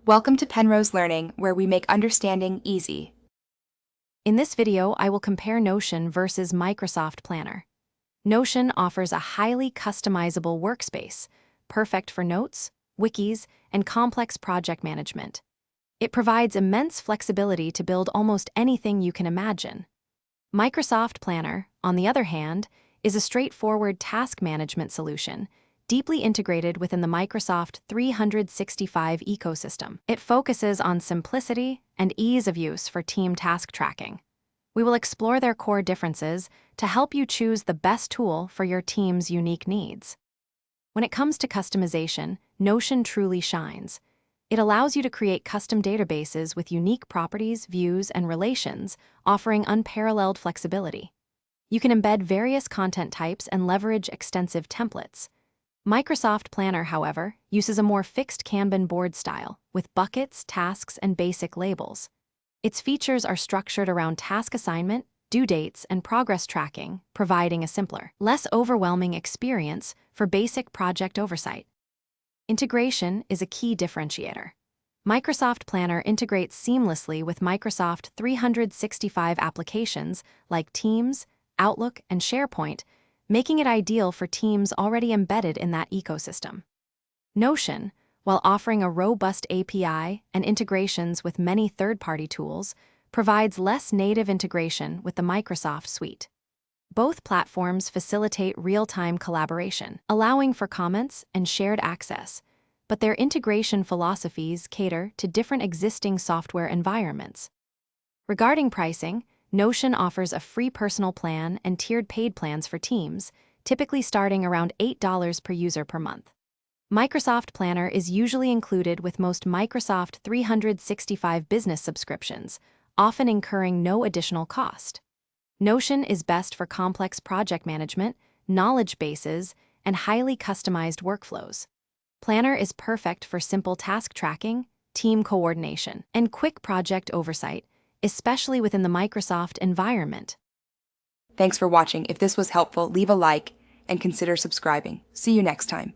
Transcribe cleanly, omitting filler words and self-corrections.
Welcome to Penrose Learning, where we make understanding easy. In this video, I will compare Notion versus Microsoft Planner. Notion offers a highly customizable workspace, perfect for notes, wikis, and complex project management. It provides immense flexibility to build almost anything you can imagine. Microsoft Planner, on the other hand, is a straightforward task management solution, deeply integrated within the Microsoft 365 ecosystem. It focuses on simplicity and ease of use for team task tracking. We will explore their core differences to help you choose the best tool for your team's unique needs. When it comes to customization, Notion truly shines. It allows you to create custom databases with unique properties, views, and relations, offering unparalleled flexibility. You can embed various content types and leverage extensive templates. Microsoft Planner, however, uses a more fixed Kanban board style, with buckets, tasks, and basic labels. Its features are structured around task assignment, due dates, and progress tracking, providing a simpler, less overwhelming experience for basic project oversight. Integration is a key differentiator. Microsoft Planner integrates seamlessly with Microsoft 365 applications like Teams, Outlook, and SharePoint, making it ideal for teams already embedded in that ecosystem. Notion, while offering a robust API and integrations with many third-party tools, provides less native integration with the Microsoft suite. Both platforms facilitate real-time collaboration, allowing for comments and shared access, but their integration philosophies cater to different existing software environments. Regarding pricing, Notion offers a free personal plan and tiered paid plans for teams, typically starting around $8 per user per month. Microsoft Planner is usually included with most Microsoft 365 business subscriptions, often incurring no additional cost. Notion is best for complex project management, knowledge bases, and highly customized workflows. Planner is perfect for simple task tracking, team coordination, and quick project oversight, especially within the Microsoft environment. Thanks for watching. If this was helpful, leave a like and consider subscribing. See you next time.